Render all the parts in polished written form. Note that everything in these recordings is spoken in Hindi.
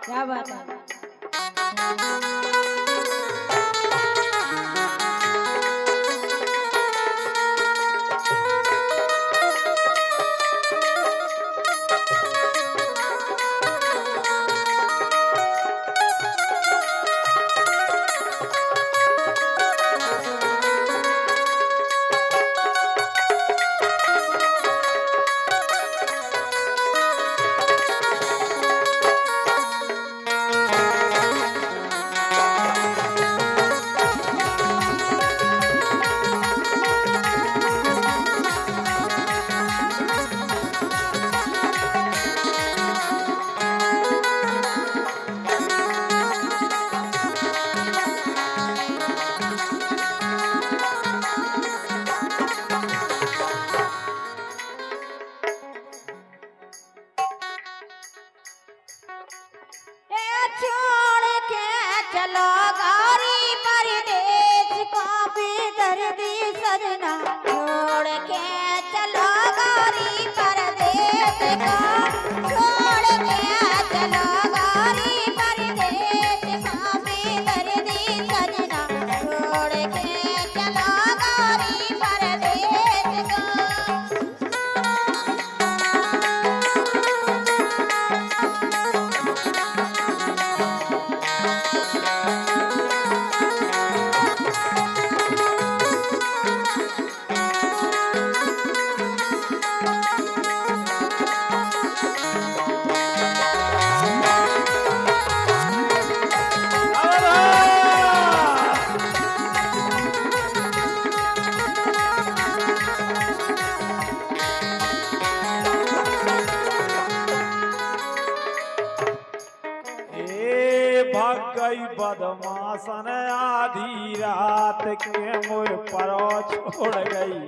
क्या बात है। छोड़ के चलो गारी परदेश को भी दर्दी सजना, छोड़ के चलो गारी परदेश को, छोड़ के चलो गारी परदेश को भी दर्दी सजना, छोड़ के चलो गारी परदेश को। भाग गई बदमाशन आधी रात के मुझ परो छोड़ गई,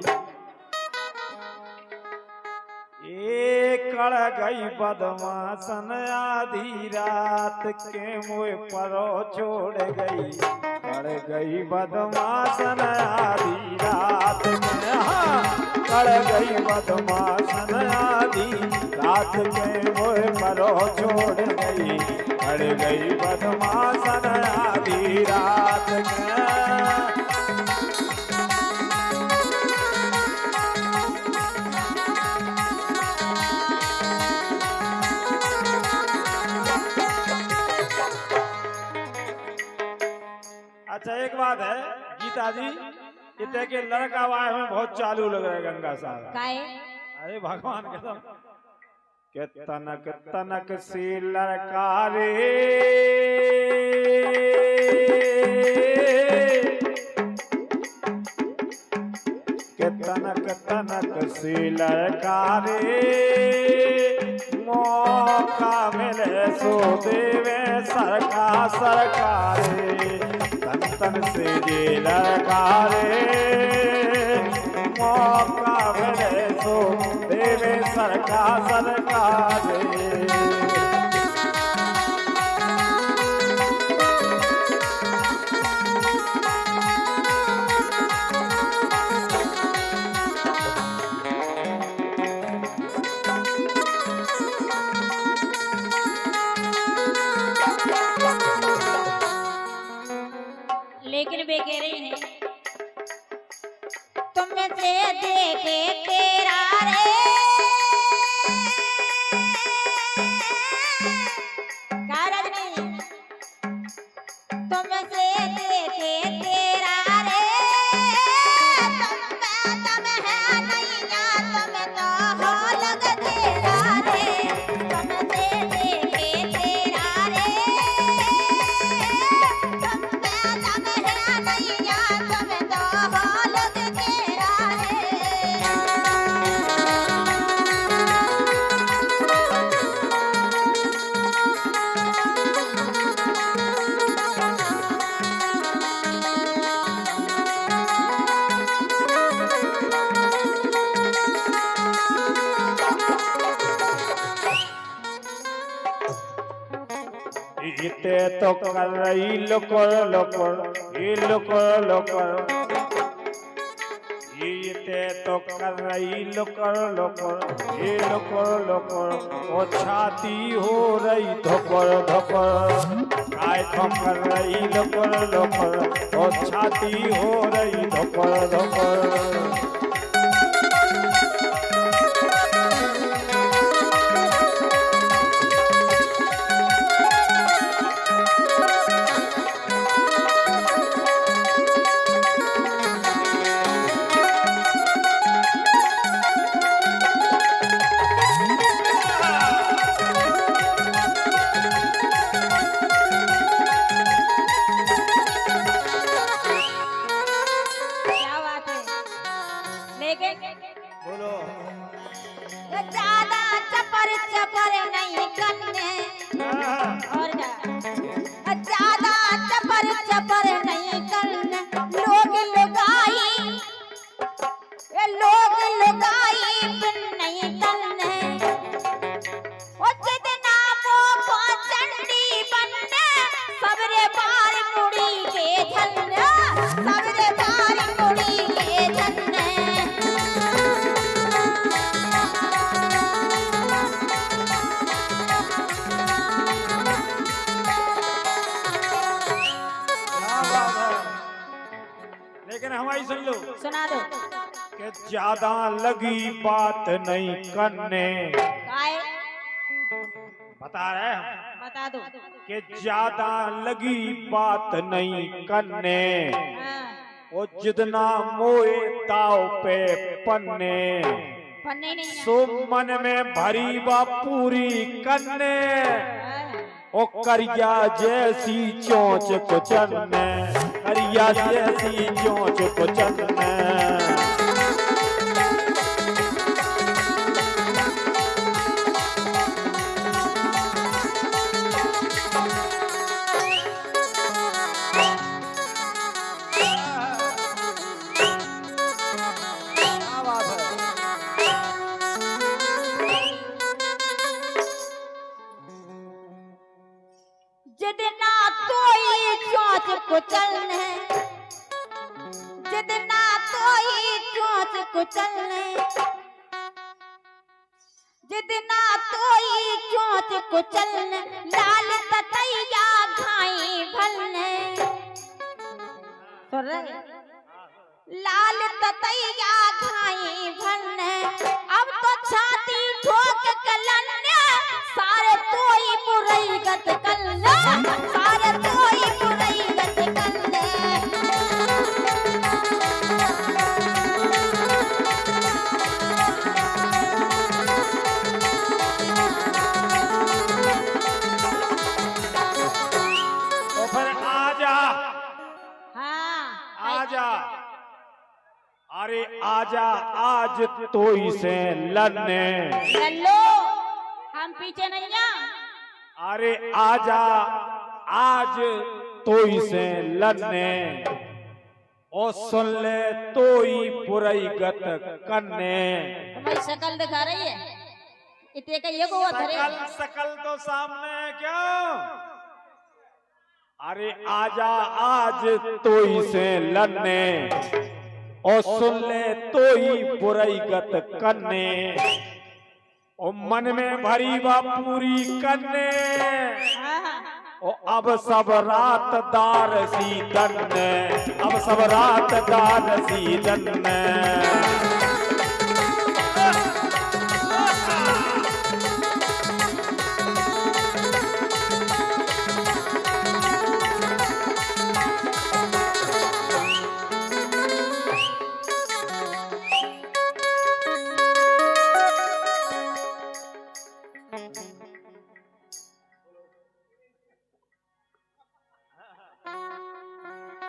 कड़ गई बदमाशन आधी रात के मुझ परो छोड़ गई, कड़ गई बदमाशन आधी रात में, हाँ कड़ गई बदमाशन आधी रात के मुझ परो छोड़ गई, कड़ गई बदमाशन आधी रात में। अच्छा एक बात है गीता जी, इतने के लड़का वाय में बहुत चालू लग रहा है गंगा साहब। अरे भगवान कसम के तनक तनक सी लड़का रे, के तनक तनक सी लड़का रे, मौका मिले सो देवे सरकार सरकारे, तन तन से जे लड़का रे, मौका मिले सो देवे सरकार सरकारे। लेकिन वे कह रही हैं तुमसे देखे तेरा रे, कारज नहीं तुमसे देखे तेरा रे, तुम है नहीं या तुम तो हो लग तेरा रे, तुमसे देखे तेरा रे, इते तो कर रही लोकर लोकर, ये लोकर लोकर, इते तो कर रही लुकर लुकर, ये लुकर लुकर, ओ छाती हो रही धोकर धोकर। काय तो कर रही लुकर लुकर, ओ छाती हो रही धोकर धोकर। बोलो ज्यादा चपर चपर नहीं करने और ज्यादा चपर चपर नहीं करने। लोग लुगाई बिन नहीं करने। ओ जितना वो चंडी बनने, सबरे बार मुड़ी के धन्ने, सबरे बार मुड़ी के धन्ने। लेकिन हमारी सुन लो, सुना दो कि ज्यादा लगी बात नहीं करने। काय बता रहे हम बता दो। कि ज्यादा लगी बात नहीं करने। वो जितना मोए ताव पे पन्ने, पन्ने नहीं सो मन में भरी बा पूरी करने। ओ करिया जैसी चोंच को चलने, करिया जैसी चोंच को चलने। जितना कोई चोंच को चलने, जितना कोई चोंच को चलने, जितना कोई चोंच को चलने। लाल ततैया घाई भलने, सुन रहे? लाल ततैया घाई भलने। अब तो छाती ठोक कलने, सारे तोई बुरई गत कलने, सारे तोई बुरई गत कलने। तो फिर आजा, हाँ आजा, अरे आजा आज तो इसे लड़ने। लल्लो हम पीछे नहीं जा। अरे आजा आज तो इसे लड़ने। ओ सुन ले तो ही बुराई गत करने। तुम्हारी शक्ल दिखा रही है, इतने का ये को सकल सकल तो सामने है क्या? अरे आजा आज तो इसे लड़ने। और सुन ले तो ही बुराई गत करने। और मन में भरी बा पूरी करने। ओ अब सब रात दार सीदन ने, अब सब रात दार सीदन ने।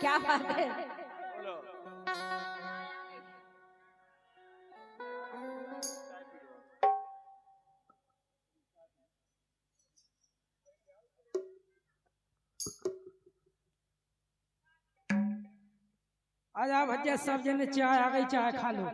क्या बात है? आज आप भैया सब जने चाय आ गई, चाय खा लो।